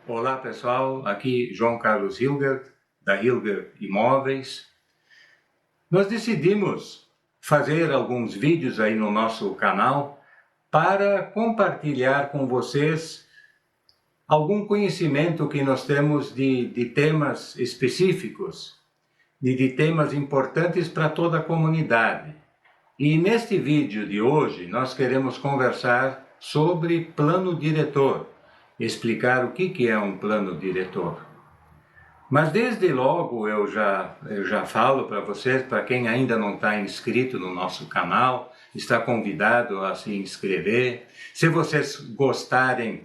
Olá pessoal, aqui João Carlos Hilger, da Hilger Imóveis. Nós decidimos fazer alguns vídeos aí no nosso canal para compartilhar com vocês algum conhecimento que nós temos de temas específicos, de temas importantes para toda a comunidade. E neste vídeo de hoje nós queremos conversar sobre plano diretor, explicar o que é um plano diretor. Mas desde logo eu já falo para vocês, para quem ainda não está inscrito no nosso canal, está convidado a se inscrever. Se vocês gostarem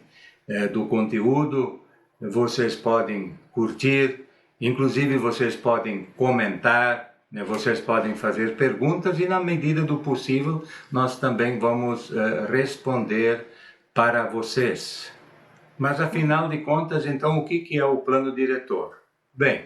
do conteúdo, vocês podem curtir, inclusive vocês podem comentar, vocês podem fazer perguntas e na medida do possível nós também vamos responder para vocês. Mas afinal de contas, então, o que é o plano diretor? Bem,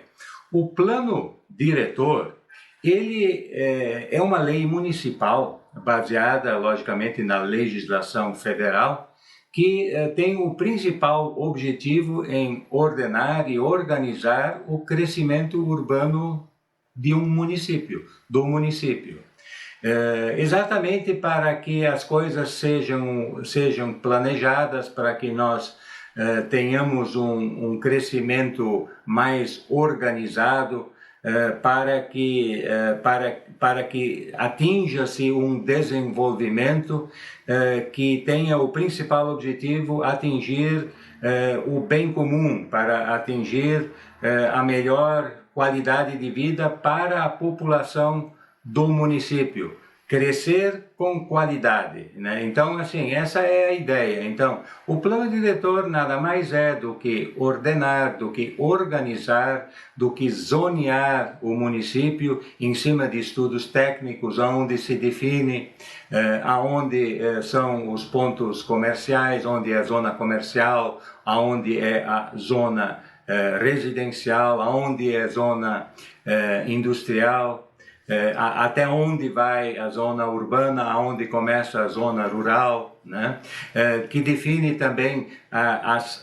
o plano diretor, ele é uma lei municipal, baseada, logicamente, na legislação federal, que tem o principal objetivo em ordenar e organizar o crescimento urbano de um município, do município. Exatamente para que as coisas sejam planejadas, para que nós tenhamos um crescimento mais organizado, para que atinja-se um desenvolvimento que tenha o principal objetivo atingir o bem comum, para atingir a melhor qualidade de vida para a população do município. Crescer com qualidade, né? Então, assim, essa é a ideia. Então, o plano diretor nada mais é do que ordenar, do que organizar, do que zonear o município em cima de estudos técnicos, onde se define aonde são os pontos comerciais, onde é a zona comercial, aonde é a zona residencial, aonde é a zona industrial, até onde vai a zona urbana, aonde começa a zona rural, né? Que define também as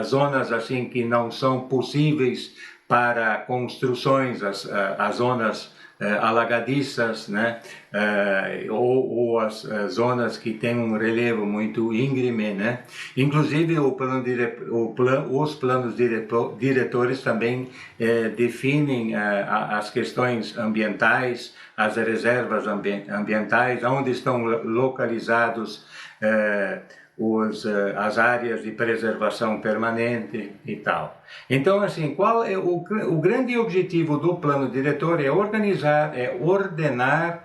zonas assim que não são possíveis para construções, as zonas alagadiças, né? Ou as zonas que têm um relevo muito íngreme, né? Inclusive os planos diretores também definem as questões ambientais, as reservas ambientais, onde estão localizados as áreas de preservação permanente e tal. Então, assim, qual é o grande objetivo do plano diretor? É organizar, é ordenar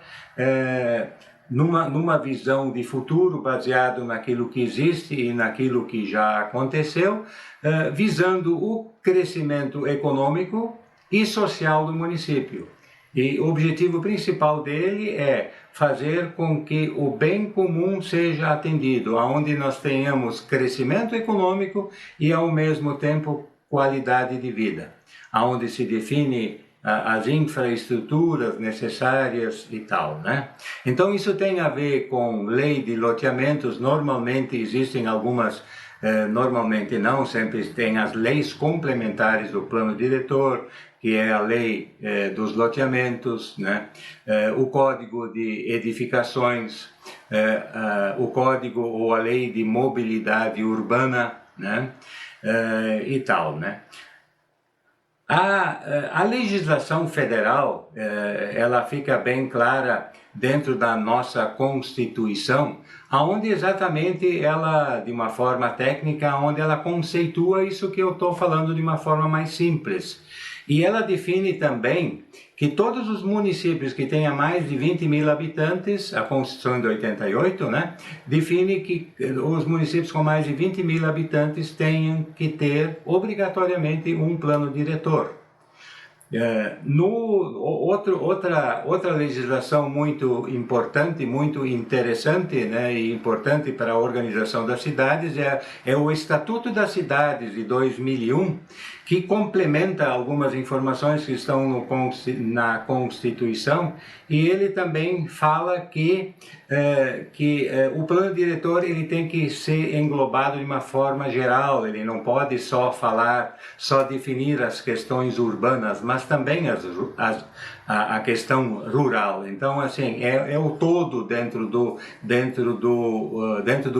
numa visão de futuro baseado naquilo que existe e naquilo que já aconteceu, visando o crescimento econômico e social do município. E o objetivo principal dele é fazer com que o bem comum seja atendido, onde nós tenhamos crescimento econômico e, ao mesmo tempo, qualidade de vida, onde se define as infraestruturas necessárias e tal, né? Então, isso tem a ver com lei de loteamentos. Normalmente existem algumas, normalmente não, sempre tem as leis complementares do plano diretor, que é a lei dos loteamentos, né? O código de edificações, o código ou a lei de mobilidade urbana, né? E tal, né? A legislação federal, ela fica bem clara dentro da nossa Constituição, onde exatamente ela, de uma forma técnica, onde ela conceitua isso que eu estou falando de uma forma mais simples. E ela define também que todos os municípios que tenham mais de 20 mil habitantes, a Constituição de 88, né, define que os municípios com mais de 20 mil habitantes tenham que ter obrigatoriamente um plano diretor. Outra legislação muito importante, muito interessante, né, e importante para a organização das cidades é o Estatuto das Cidades de 2001, que complementa algumas informações que estão na Constituição, e ele também fala que o plano diretor ele tem que ser englobado de uma forma geral, ele não pode só definir as questões urbanas, mas também a questão rural. Então, assim, é o todo dentro do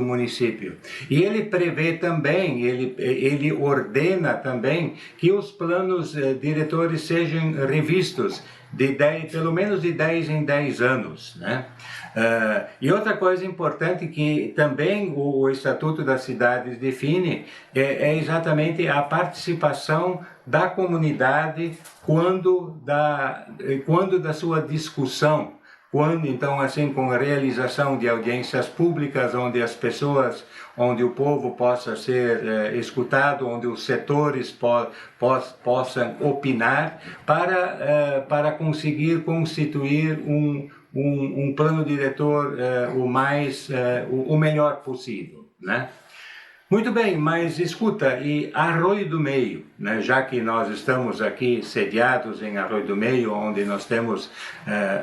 município. E ele prevê também, ele ordena também que os planos diretores sejam revistos pelo menos de 10 em 10 anos, né? E outra coisa importante que também o Estatuto das Cidades define é exatamente a participação da comunidade quando da sua discussão. Então, assim, com a realização de audiências públicas, onde o povo possa ser escutado, onde os setores possam opinar, para conseguir constituir um plano diretor o melhor possível, né? Muito bem, mas escuta, e Arroio do Meio, né? Já que nós estamos aqui sediados em Arroio do Meio, onde nós temos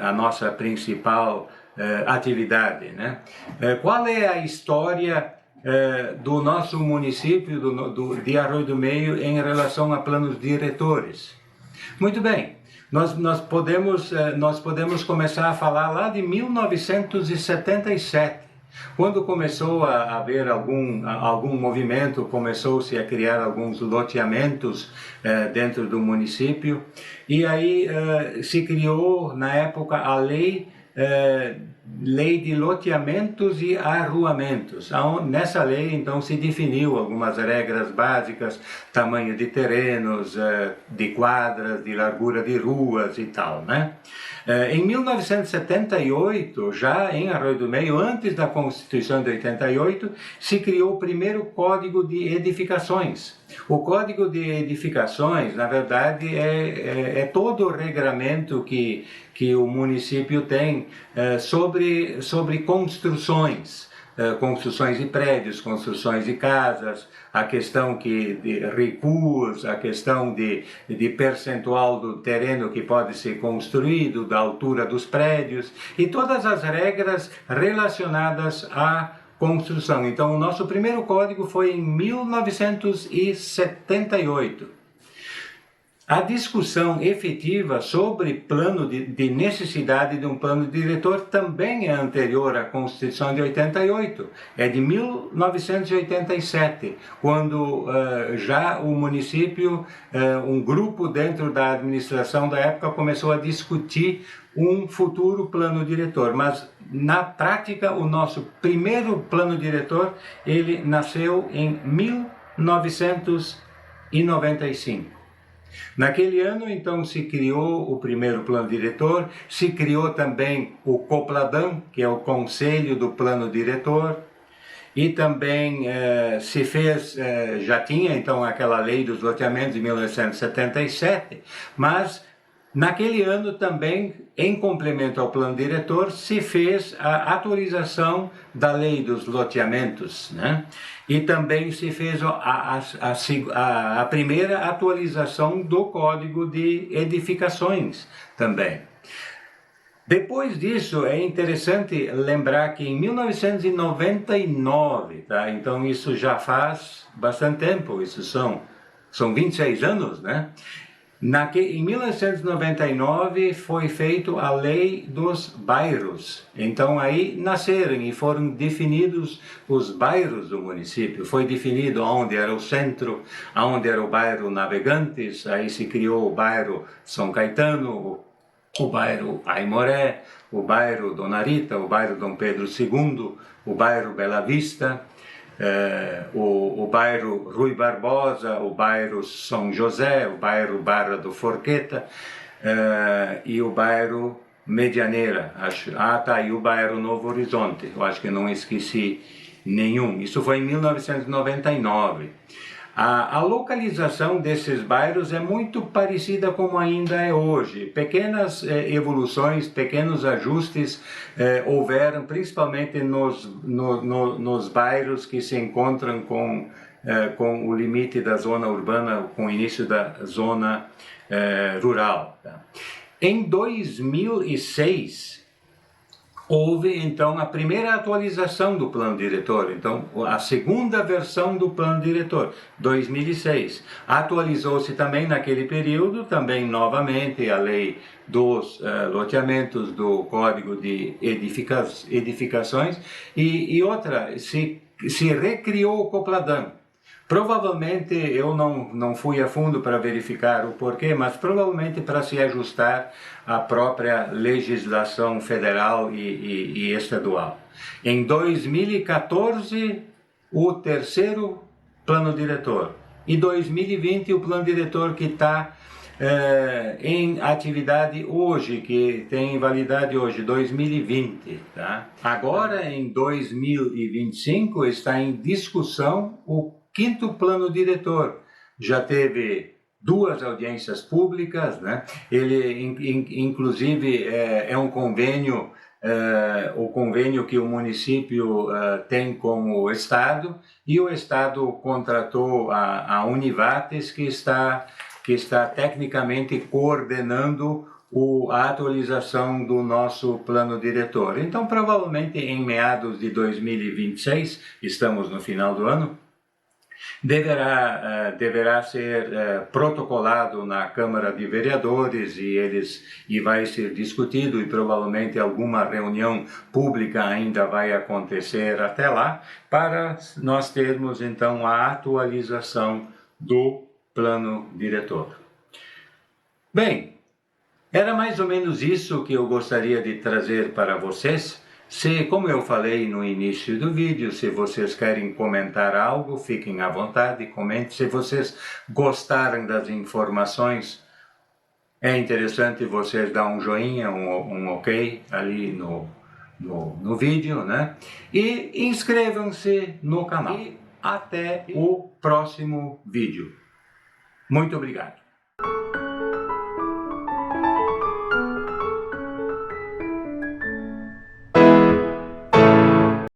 a nossa principal atividade, né? Qual é a história do nosso município de Arroio do Meio em relação a planos diretores? Muito bem, nós podemos começar a falar lá de 1977. Quando começou a haver algum movimento, começou-se a criar alguns loteamentos dentro do município, e aí se criou, na época, a lei de loteamentos e arruamentos. Nessa lei, então, se definiu algumas regras básicas, tamanho de terrenos, de quadras, de largura de ruas e tal, né? Em 1978, já em Arroio do Meio, antes da Constituição de 88, se criou o primeiro Código de Edificações. O Código de Edificações, na verdade, é todo o regramento que o município tem sobre construções de prédios, construções de casas, a questão de recuos, a questão de percentual do terreno que pode ser construído, da altura dos prédios, e todas as regras relacionadas à construção. Então, o nosso primeiro código foi em 1978. A discussão efetiva sobre plano de necessidade de um plano diretor também é anterior à Constituição de 88, é de 1987, quando já o município, um grupo dentro da administração da época começou a discutir um futuro plano diretor, mas na prática o nosso primeiro plano diretor ele nasceu em 1995. Naquele ano, então, se criou o primeiro plano diretor, se criou também o COPLADAN, que é o Conselho do Plano Diretor, e também se fez, já tinha então aquela lei dos loteamentos de 1977, mas naquele ano também, em complemento ao plano diretor, se fez a atualização da lei dos loteamentos, né? E também se fez a primeira atualização do Código de Edificações também. Depois disso, é interessante lembrar que em 1999, tá? Então isso já faz bastante tempo, isso são 26 anos, né? Em 1999 foi feita a lei dos bairros, então aí nasceram e foram definidos os bairros do município, foi definido onde era o centro, onde era o bairro Navegantes, aí se criou o bairro São Caetano, o bairro Aimoré, o bairro Dona Rita, o bairro Dom Pedro II, o bairro Bela Vista, o bairro Rui Barbosa, o bairro São José, o bairro Barra do Forqueta e o bairro Medianeira. E o bairro Novo Horizonte, eu acho que não esqueci nenhum. Isso foi em 1999. A localização desses bairros é muito parecida como ainda é hoje. Pequenas evoluções, pequenos ajustes houveram, principalmente nos bairros que se encontram com com o limite da zona urbana, com o início da zona rural. Tá? Em 2006, houve, então, a primeira atualização do plano diretor, então, a segunda versão do plano diretor, 2006. Atualizou-se também naquele período, também novamente, a lei dos loteamentos, do Código de Edificações, e outra, se recriou o Copladão. Provavelmente, eu não fui a fundo para verificar o porquê, mas provavelmente para se ajustar à própria legislação federal e estadual. Em 2014, o terceiro plano diretor. E 2020, o plano diretor que está em atividade hoje, que tem validade hoje, 2020. Tá? Agora, em 2025, está em discussão o quinto plano diretor. Já teve 2 audiências públicas, né? Ele, inclusive, é um convênio, o convênio que o município tem com o Estado, e o Estado contratou a Univates, que está tecnicamente coordenando a atualização do nosso plano diretor. Então, provavelmente, em meados de 2026, estamos no final do ano, deverá ser protocolado na Câmara de Vereadores e vai ser discutido, e provavelmente alguma reunião pública ainda vai acontecer até lá, para nós termos então a atualização do plano diretor. Bem, era mais ou menos isso que eu gostaria de trazer para vocês. Como eu falei no início do vídeo, se vocês querem comentar algo, fiquem à vontade, comente. Se vocês gostarem das informações, é interessante vocês dar um joinha, um ok ali no vídeo, né? E inscrevam-se no canal. E até o próximo vídeo. Muito obrigado.